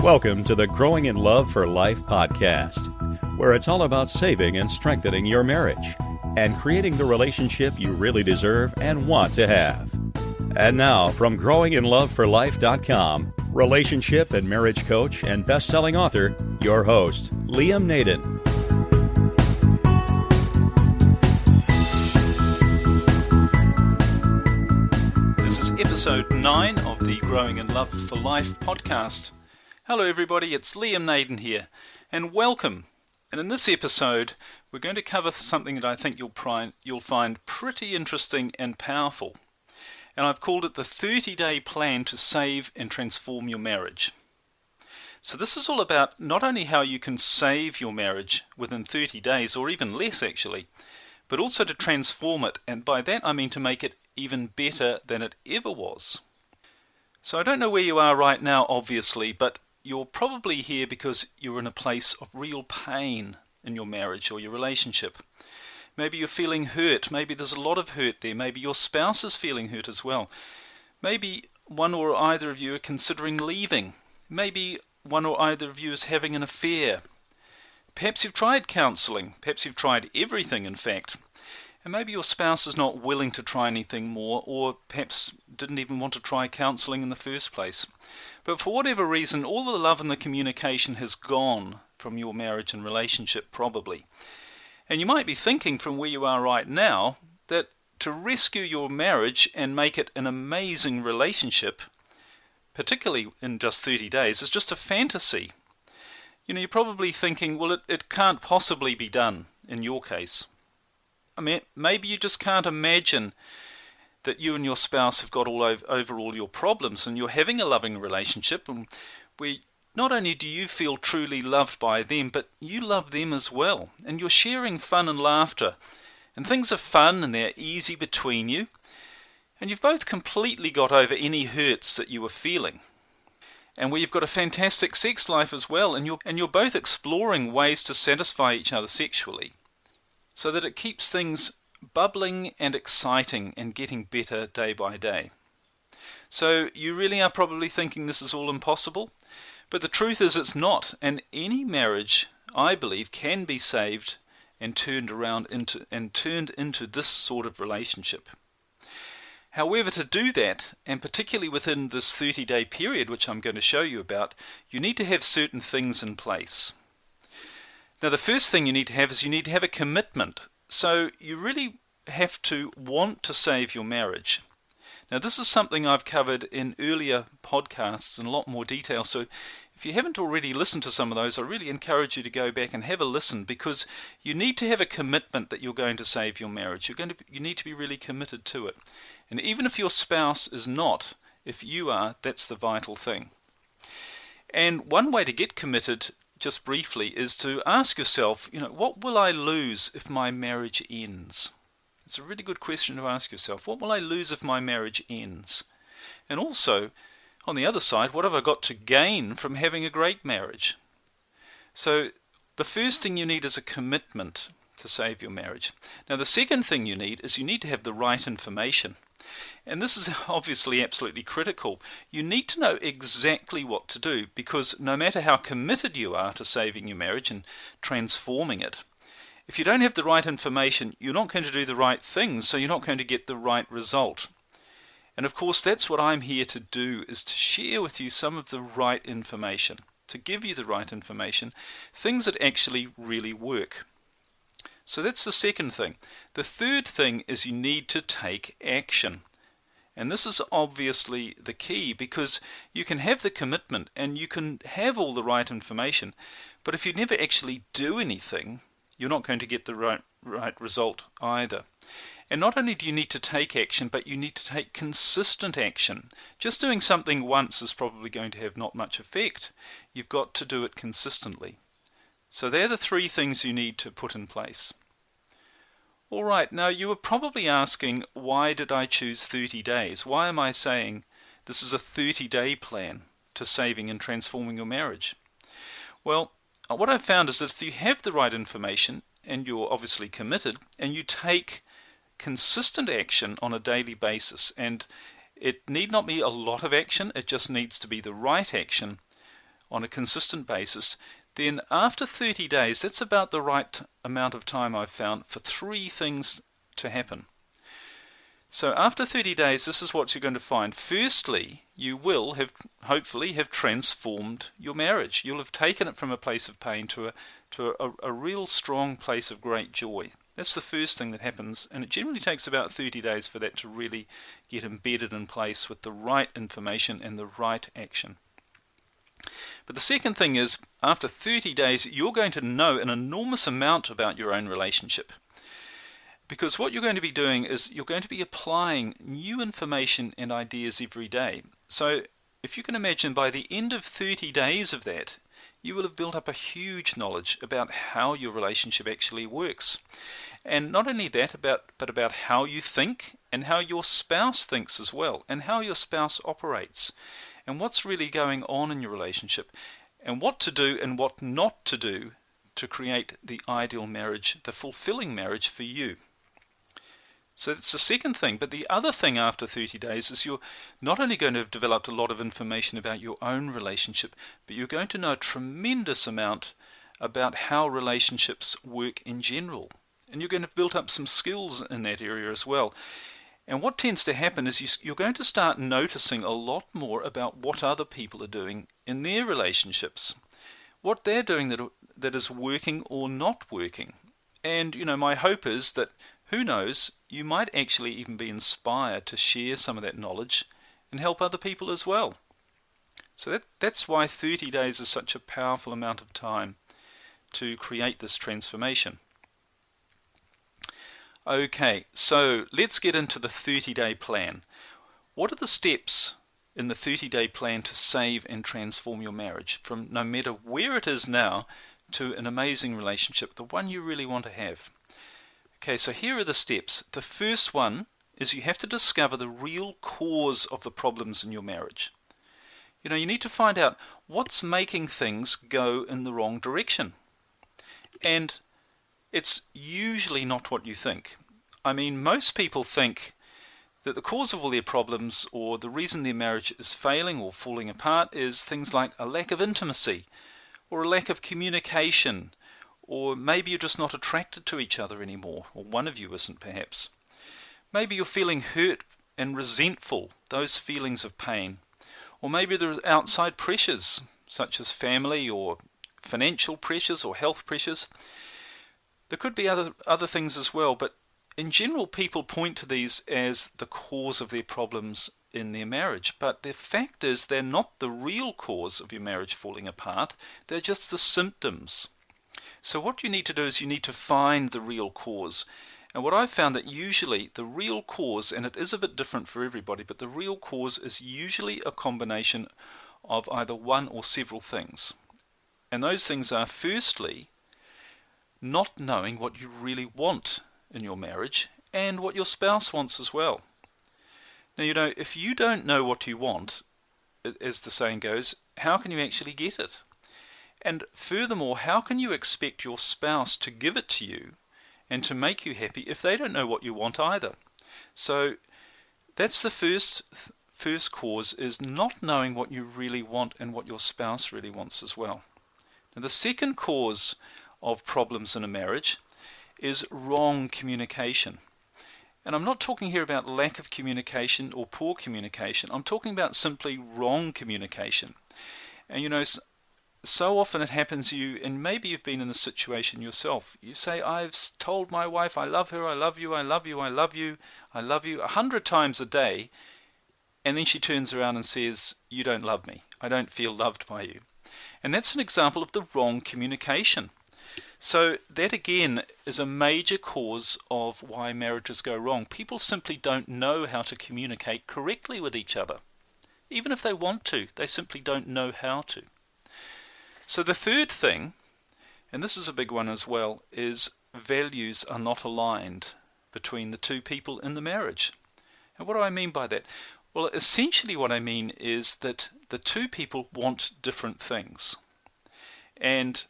Welcome to the Growing in Love for Life podcast, where it's all about saving and strengthening your marriage and creating the relationship you really deserve and want to have. And now, from growinginloveforlife.com, relationship and marriage coach and best-selling author, your host, Liam Naden. This is episode 9 of the Growing in Love for Life podcast. Hello everybody, it's Liam Naden here, and welcome. And in this episode, we're going to cover something that I think you'll find pretty interesting and powerful. And I've called it the 30-day plan to save and transform your marriage. So this is all about not only how you can save your marriage within 30 days, or even less actually, but also to transform it, and by that I mean to make it even better than it ever was. So I don't know where you are right now, obviously, but you're probably here because you're in a place of real pain in your marriage or your relationship. Maybe you're feeling hurt. Maybe there's a lot of hurt there. Maybe your spouse is feeling hurt as well. Maybe one or either of you are considering leaving. Maybe one or either of you is having an affair. Perhaps you've tried counseling. Perhaps you've tried everything, in fact. And maybe your spouse is not willing to try anything more, or perhaps didn't even want to try counseling in the first place. But for whatever reason, all the love and the communication has gone from your marriage and relationship, probably. And you might be thinking from where you are right now that to rescue your marriage and make it an amazing relationship, particularly in just 30 days, is just a fantasy. You know, you're probably thinking, well, it can't possibly be done in your case. I mean, maybe you just can't imagine that you and your spouse have got over all your problems and you're having a loving relationship, and where not only do you feel truly loved by them, but you love them as well, and you're sharing fun and laughter, and things are fun and they're easy between you, and you've both completely got over any hurts that you were feeling, and where you've got a fantastic sex life as well, and you're both exploring ways to satisfy each other sexually, so that it keeps things bubbling and exciting and getting better day by day. So you really are probably thinking this is all impossible, but the truth is it's not, and any marriage, I believe, can be saved and turned into this sort of relationship. However, to do that, and particularly within this 30-day period which I'm going to show you about, you need to have certain things in place. Now, the first thing you need to have is you need to have a commitment. So you really have to want to save your marriage. Now, this is something I've covered in earlier podcasts in a lot more detail. So if you haven't already listened to some of those, I really encourage you to go back and have a listen, because you need to have a commitment that you're going to save your marriage. You need to be really committed to it. And even if your spouse is not, if you are, that's the vital thing. And one way to get committed, just briefly, is to ask yourself, what will I lose if my marriage ends? It's a really good question to ask yourself. What will I lose if my marriage ends? And also, on the other side, what have I got to gain from having a great marriage? So, the first thing you need is a commitment to save your marriage. Now, the second thing you need is you need to have the right information. And this is obviously absolutely critical. You need to know exactly what to do, because no matter how committed you are to saving your marriage and transforming it, if you don't have the right information, you're not going to do the right things, so you're not going to get the right result. And of course, that's what I'm here to do, is to share with you some of the right information, to give you the right information, things that actually really work. So that's the second thing. The third thing is you need to take action. And this is obviously the key, because you can have the commitment and you can have all the right information, but if you never actually do anything, you're not going to get the right result either. And not only do you need to take action, but you need to take consistent action. Just doing something once is probably going to have not much effect. You've got to do it consistently. So they're the three things you need to put in place. All right, now you were probably asking, why did I choose 30 days? Why am I saying this is a 30-day plan to saving and transforming your marriage? Well, what I've found is that if you have the right information, and you're obviously committed, and you take consistent action on a daily basis, and it need not be a lot of action, it just needs to be the right action on a consistent basis, then after 30 days, that's about the right amount of time I've found for 3 things to happen. So after 30 days, this is what you're going to find. Firstly, you will hopefully have transformed your marriage. You'll have taken it from a place of pain to a real strong place of great joy. That's the first thing that happens, and it generally takes about 30 days for that to really get embedded in place with the right information and the right action. But the second thing is, after 30 days, you're going to know an enormous amount about your own relationship. Because what you're going to be doing is you're going to be applying new information and ideas every day. So if you can imagine, by the end of 30 days of that, you will have built up a huge knowledge about how your relationship actually works. And not only that, but about how you think and how your spouse thinks as well, and how your spouse operates, and what's really going on in your relationship, and what to do and what not to do to create the ideal marriage, the fulfilling marriage for you. So that's the second thing. But the other thing after 30 days is you're not only going to have developed a lot of information about your own relationship, but you're going to know a tremendous amount about how relationships work in general. And you're going to have built up some skills in that area as well. And what tends to happen is you're going to start noticing a lot more about what other people are doing in their relationships, what they're doing that is working or not working. And, my hope is that, who knows, you might actually even be inspired to share some of that knowledge and help other people as well. So that's why 30 days is such a powerful amount of time to create this transformation. Okay, so let's get into the 30-day plan. What are the steps in the 30-day plan to save and transform your marriage from no matter where it is now to an amazing relationship, the one you really want to have? Okay, so here are the steps. The first one is you have to discover the real cause of the problems in your marriage. You need to find out what's making things go in the wrong direction. And it's usually not what you think. I mean, most people think that the cause of all their problems, or the reason their marriage is failing or falling apart, is things like a lack of intimacy, or a lack of communication, or maybe you're just not attracted to each other anymore, or one of you isn't perhaps. Maybe you're feeling hurt and resentful, those feelings of pain. Or maybe there are outside pressures, such as family or financial pressures or health pressures. There could be other things as well, but in general people point to these as the cause of their problems in their marriage. But the fact is they're not the real cause of your marriage falling apart, they're just the symptoms. So what you need to do is you need to find the real cause. And what I've found that usually the real cause, and it is a bit different for everybody, but the real cause is usually a combination of either one or several things. And those things are, firstly, not knowing what you really want in your marriage and what your spouse wants as well. Now, if you don't know what you want, as the saying goes, how can you actually get it? And furthermore, how can you expect your spouse to give it to you and to make you happy if they don't know what you want either? So that's the first cause, is not knowing what you really want and what your spouse really wants as well. Now, the second cause of problems in a marriage is wrong communication. And I'm not talking here about lack of communication or poor communication. I'm talking about simply wrong communication. And so often it happens and maybe you've been in this situation yourself. You say, I've told my wife I love her, I love you, I love you, I love you, I love you 100 times a day, and then she turns around and says, you don't love me, I don't feel loved by you. And that's an example of the wrong communication. So that again is a major cause of why marriages go wrong. People simply don't know how to communicate correctly with each other. Even if they want to, they simply don't know how to. So the third thing, and this is a big one as well, is values are not aligned between the two people in the marriage. And what do I mean by that? Well, essentially what I mean is that the two people want different things. And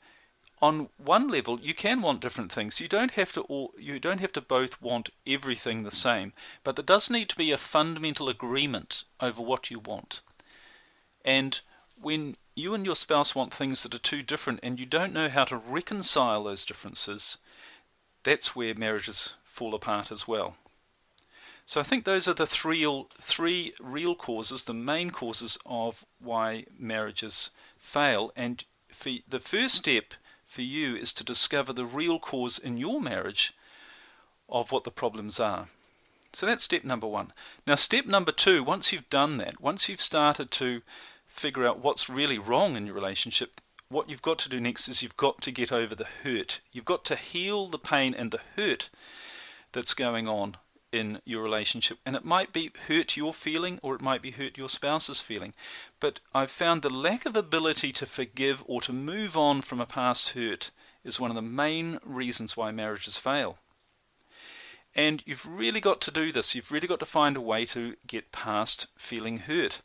on one level, you can want different things. You don't have to both want everything the same, but there does need to be a fundamental agreement over what you want. And when you and your spouse want things that are too different and you don't know how to reconcile those differences, that's where marriages fall apart as well. So I think those are the three real causes, the main causes of why marriages fail. And the first step for you is to discover the real cause in your marriage of what the problems are. So that's step number one. Now step number two, once you've done that, once you've started to figure out what's really wrong in your relationship, what you've got to do next is you've got to get over the hurt. You've got to heal the pain and the hurt that's going on in your relationship. And it might be hurt you're feeling, or it might be hurt your spouse is feeling. But I've found the lack of ability to forgive or to move on from a past hurt is one of the main reasons why marriages fail. And you've really got to do this. You've really got to find a way to get past feeling hurt.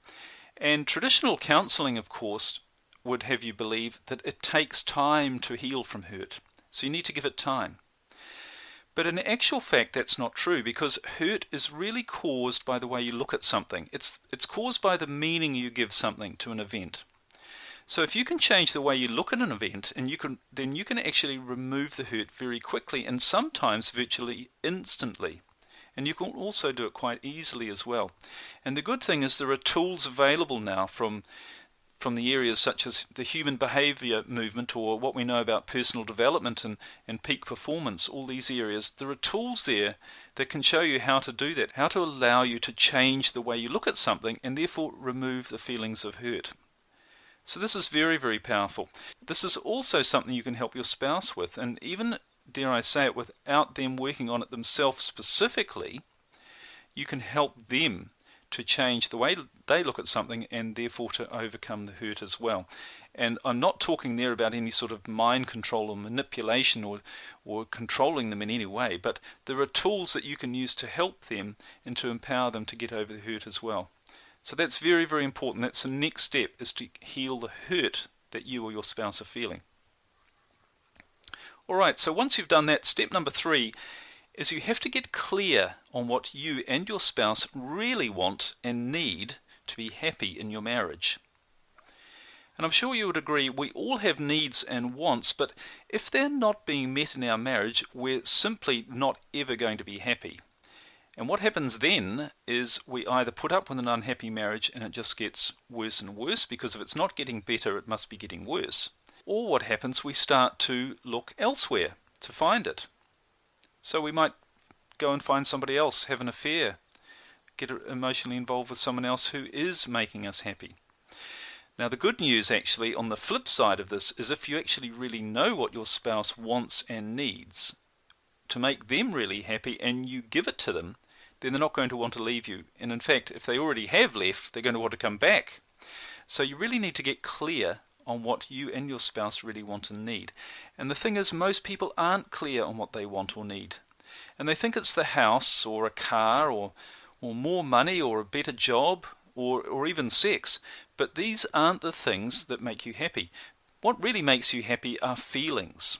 And traditional counselling, of course, would have you believe that it takes time to heal from hurt. So you need to give it time. But in actual fact, that's not true, because hurt is really caused by the way you look at something. It's caused by the meaning you give something to an event. So if you can change the way you look at an event, and then you can actually remove the hurt very quickly, and sometimes virtually instantly. And you can also do it quite easily as well. And the good thing is there are tools available now from the areas such as the human behavior movement, or what we know about personal development and peak performance, all these areas. There are tools there that can show you how to do that, how to allow you to change the way you look at something and therefore remove the feelings of hurt. So this is very, very powerful. This is also something you can help your spouse with, and even, dare I say it, without them working on it themselves specifically, you can help them to change the way they look at something and therefore to overcome the hurt as well. And I'm not talking there about any sort of mind control or manipulation or controlling them in any way, but there are tools that you can use to help them and to empower them to get over the hurt as well. So that's very, very important. That's the next step, is to heal the hurt that you or your spouse are feeling. Alright, so once you've done that, step number 3 is you have to get clear on what you and your spouse really want and need to be happy in your marriage. And I'm sure you would agree, we all have needs and wants, but if they're not being met in our marriage, we're simply not ever going to be happy. And what happens then is we either put up with an unhappy marriage and it just gets worse and worse, because if it's not getting better, it must be getting worse. Or what happens, we start to look elsewhere to find it. So we might go and find somebody else, have an affair, get emotionally involved with someone else who is making us happy. Now the good news actually on the flip side of this is if you actually really know what your spouse wants and needs to make them really happy and you give it to them, then they're not going to want to leave you. And in fact, if they already have left, they're going to want to come back. So you really need to get clear on what you and your spouse really want and need. And the thing is, most people aren't clear on what they want or need. And they think it's the house or a car or more money or a better job or even sex. But these aren't the things that make you happy. What really makes you happy are feelings.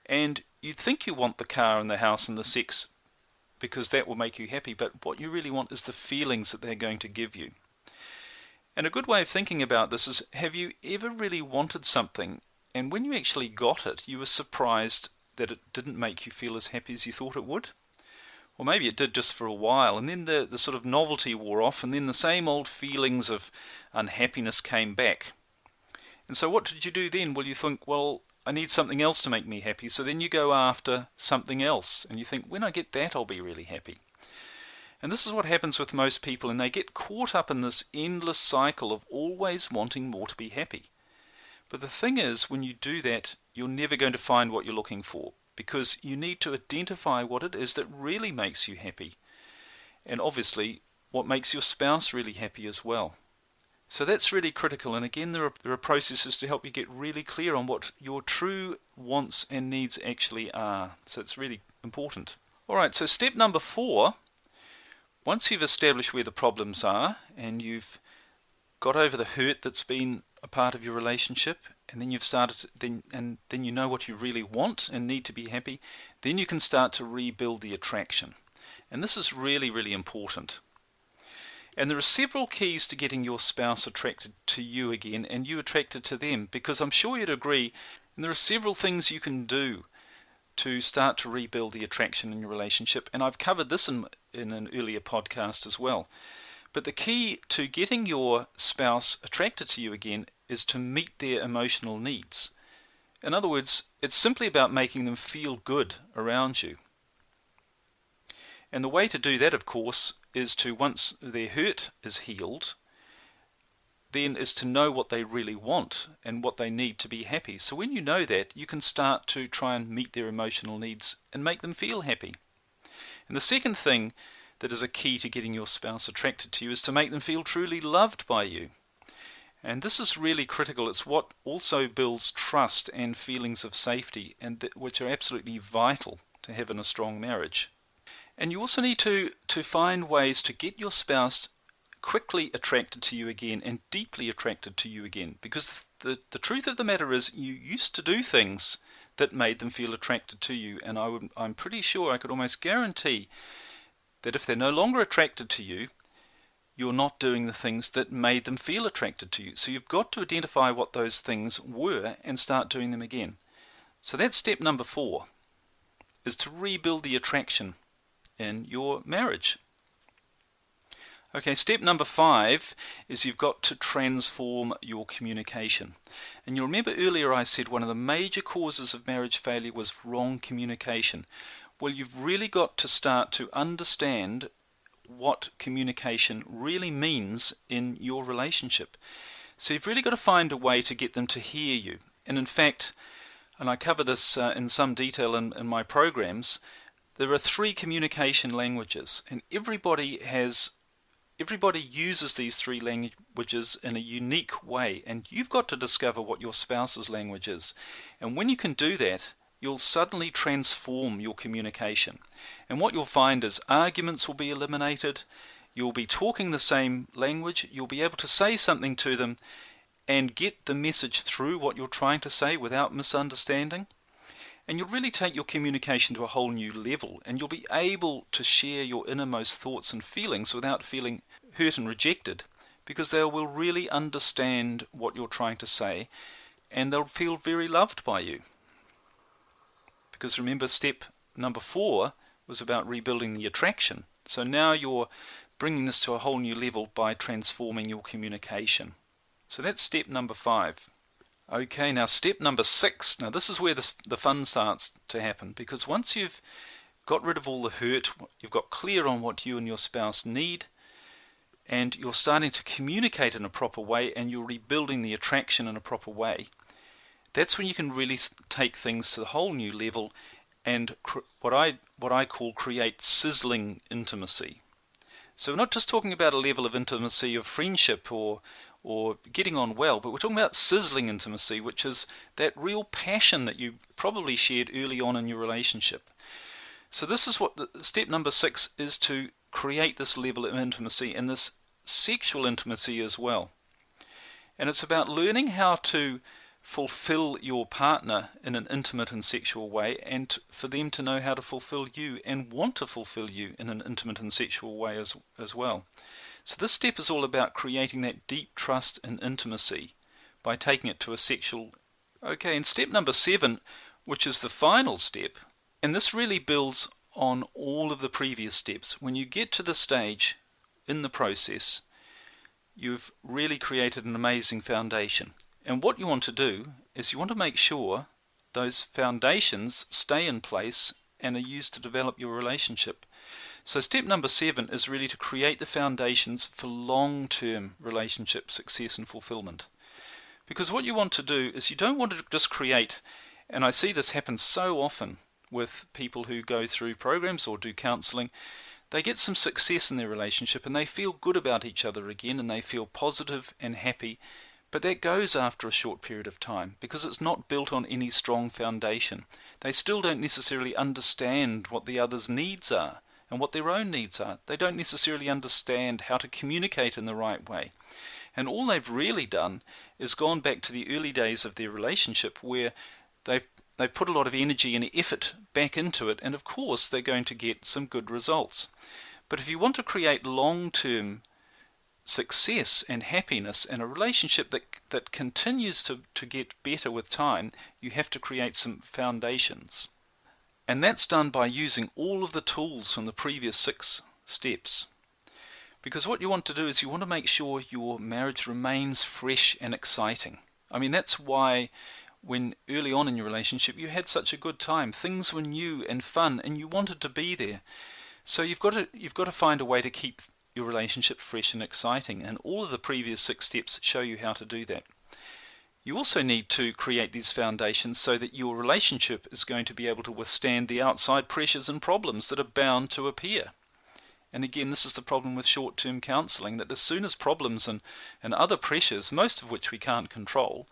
And you think you want the car and the house and the sex because that will make you happy, but what you really want is the feelings that they're going to give you. And a good way of thinking about this is, have you ever really wanted something, and when you actually got it, you were surprised that it didn't make you feel as happy as you thought it would? Or maybe it did just for a while, and then the sort of novelty wore off, and then the same old feelings of unhappiness came back. And so what did you do then? Well, you think, well, I need something else to make me happy, so then you go after something else, and you think, when I get that, I'll be really happy. And this is what happens with most people, and they get caught up in this endless cycle of always wanting more to be happy. But the thing is, when you do that, you're never going to find what you're looking for, because you need to identify what it is that really makes you happy, and obviously what makes your spouse really happy as well. So that's really critical, and again there are processes to help you get really clear on what your true wants and needs actually are. So it's really important. Alright, so step number 4, once you've established where the problems are and you've got over the hurt that's been a part of your relationship, and then you've started then you know what you really want and need to be happy, then you can start to rebuild the attraction. And this is really, really important. And there are several keys to getting your spouse attracted to you again and you attracted to them, because I'm sure you'd agree, and there are several things you can do to start to rebuild the attraction in your relationship. And I've covered this in an earlier podcast as well. But the key to getting your spouse attracted to you again is to meet their emotional needs. In other words, it's simply about making them feel good around you. And the way to do that, of course, is to, once their hurt is healed, then is to know what they really want and what they need to be happy. So when you know that, you can start to try and meet their emotional needs and make them feel happy. And the second thing that is a key to getting your spouse attracted to you is to make them feel truly loved by you. And this is really critical. It's what also builds trust and feelings of safety, and which are absolutely vital to have in a strong marriage. And you also need to find ways to get your spouse quickly attracted to you again and deeply attracted to you again. Because the truth of the matter is, you used to do things that made them feel attracted to you. And I'm pretty sure, I could almost guarantee, that if they're no longer attracted to you, you're not doing the things that made them feel attracted to you. So you've got to identify what those things were and start doing them again. So that's step number 4, is to rebuild the attraction in your marriage. Okay, step number 5 is you've got to transform your communication. And you'll remember earlier I said one of the major causes of marriage failure was wrong communication. Well, you've really got to start to understand what communication really means in your relationship. So you've really got to find a way to get them to hear you. And in fact, and I cover this in some detail in my programs, there are 3 communication languages, and everybody uses these 3 languages in a unique way, and you've got to discover what your spouse's language is. And when you can do that, you'll suddenly transform your communication. And what you'll find is arguments will be eliminated, you'll be talking the same language, you'll be able to say something to them and get the message through what you're trying to say without misunderstanding. And you'll really take your communication to a whole new level, and you'll be able to share your innermost thoughts and feelings without feeling hurt and rejected, because they will really understand what you're trying to say, and they'll feel very loved by you. Because remember, step number 4 was about rebuilding the attraction. So now you're bringing this to a whole new level by transforming your communication. So that's step number 5. Okay, now step number 6. Now this is where the fun starts to happen, because once you've got rid of all the hurt, you've got clear on what you and your spouse need, and you're starting to communicate in a proper way, and you're rebuilding the attraction in a proper way, that's when you can really take things to the whole new level and what I call create sizzling intimacy. So we're not just talking about a level of intimacy of friendship or getting on well, but we're talking about sizzling intimacy, which is that real passion that you probably shared early on in your relationship. So this is what step number 6 is, to create this level of intimacy and this sexual intimacy as well. And it's about learning how to fulfill your partner in an intimate and sexual way, and for them to know how to fulfill you and want to fulfill you in an intimate and sexual way as well. So this step is all about creating that deep trust and intimacy by taking it to a sexual... Okay, and step number 7, which is the final step, and this really builds on all of the previous steps. When you get to this stage in the process, you've really created an amazing foundation. And what you want to do is you want to make sure those foundations stay in place and are used to develop your relationship. So step number 7 is really to create the foundations for long-term relationship success and fulfillment. Because what you want to do is you don't want to just create, and I see this happen so often with people who go through programs or do counseling, they get some success in their relationship and they feel good about each other again and they feel positive and happy, but that goes after a short period of time because it's not built on any strong foundation. They still don't necessarily understand what the other's needs are and what their own needs are. They don't necessarily understand how to communicate in the right way. And all they've really done is gone back to the early days of their relationship where they've put a lot of energy and effort back into it, and of course they're going to get some good results. But if you want to create long-term success and happiness and a relationship that continues to get better with time, you have to create some foundations. And that's done by using all of the tools from the previous 6 steps. Because what you want to do is you want to make sure your marriage remains fresh and exciting. I mean, that's why when early on in your relationship you had such a good time, things were new and fun and you wanted to be there. So you've got to find a way to keep your relationship fresh and exciting, and all of the previous 6 steps show you how to do that. You also need to create these foundations so that your relationship is going to be able to withstand the outside pressures and problems that are bound to appear. And again, this is the problem with short-term counselling, that as soon as problems and other pressures, most of which we can't control,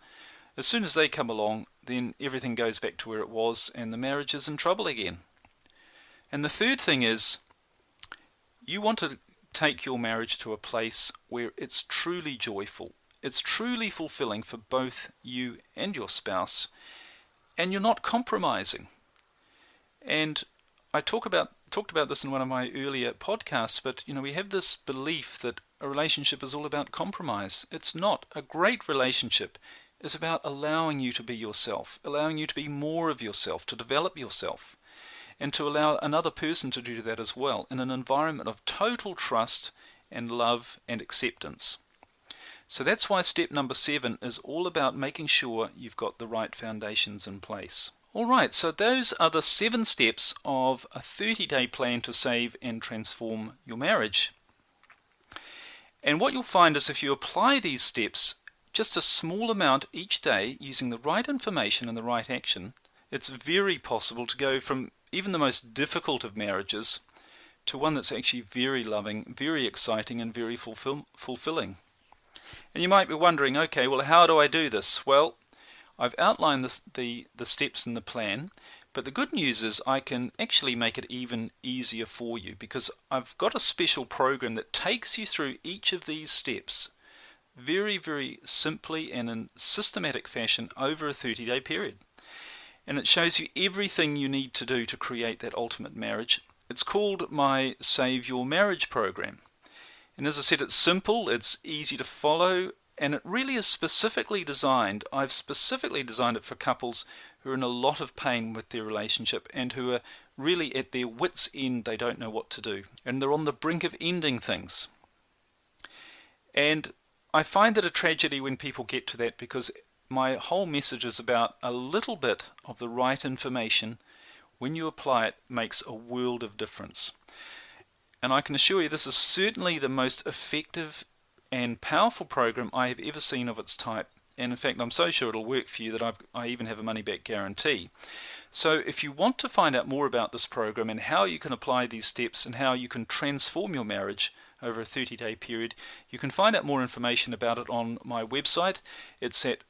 as soon as they come along, then everything goes back to where it was and the marriage is in trouble again. And the third thing is, you want to take your marriage to a place where it's truly joyful, it's truly fulfilling for both you and your spouse, and you're not compromising. And I talked about this in one of my earlier podcasts, but we have this belief that a relationship is all about compromise. It's not. A great relationship is about allowing you to be yourself, allowing you to be more of yourself, to develop yourself, and to allow another person to do that as well, in an environment of total trust and love and acceptance. So that's why step number 7 is all about making sure you've got the right foundations in place. Alright, so those are the 7 steps of a 30-day plan to save and transform your marriage. And what you'll find is if you apply these steps, just a small amount each day, using the right information and the right action, it's very possible to go from even the most difficult of marriages to one that's actually very loving, very exciting, and very fulfilling. And you might be wondering, okay, well, how do I do this? Well, I've outlined the steps in the plan, but the good news is I can actually make it even easier for you, because I've got a special program that takes you through each of these steps very, very simply and in systematic fashion over a 30-day period. And it shows you everything you need to do to create that ultimate marriage. It's called my Save Your Marriage program. And as I said, it's simple, it's easy to follow, and it really is specifically designed. I've specifically designed it for couples who are in a lot of pain with their relationship and who are really at their wits' end. They don't know what to do, and they're on the brink of ending things. And I find that a tragedy when people get to that, because my whole message is about a little bit of the right information. When you apply it, makes a world of difference. And I can assure you this is certainly the most effective and powerful program I have ever seen of its type. And in fact, I'm so sure it'll work for you that I even have a money-back guarantee. So if you want to find out more about this program and how you can apply these steps and how you can transform your marriage over a 30-day period, you can find out more information about it on my website. It's at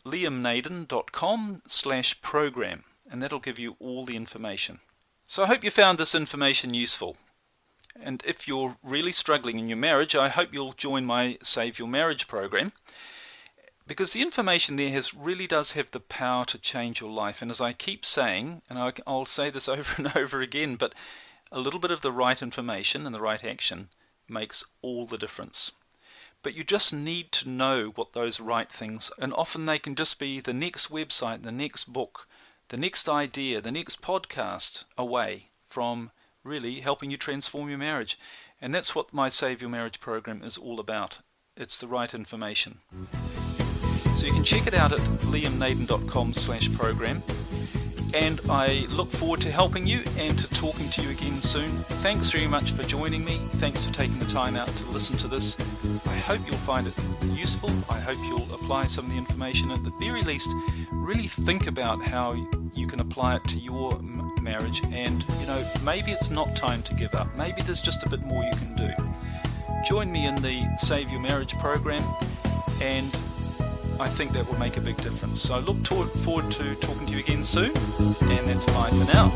liamnaden.com/program, and that'll give you all the information. So I hope you found this information useful. And if you're really struggling in your marriage, I hope you'll join my Save Your Marriage program, because the information there really does have the power to change your life. And as I keep saying, and I'll say this over and over again, but a little bit of the right information and the right action makes all the difference. But you just need to know what those right things are. And often they can just be the next website, the next book, the next idea, the next podcast away from really helping you transform your marriage. And that's what my Save Your Marriage program is all about. It's the right information. So you can check it out at liamnaden.com/program. And I look forward to helping you and to talking to you again soon. Thanks very much for joining me. Thanks for taking the time out to listen to this. I hope you'll find it useful. I hope you'll apply some of the information. At the very least, really think about how you can apply it to your marriage. And, maybe it's not time to give up. Maybe there's just a bit more you can do. Join me in the Save Your Marriage program, and I think that will make a big difference. So I look forward to talking to you again soon, and that's bye for now.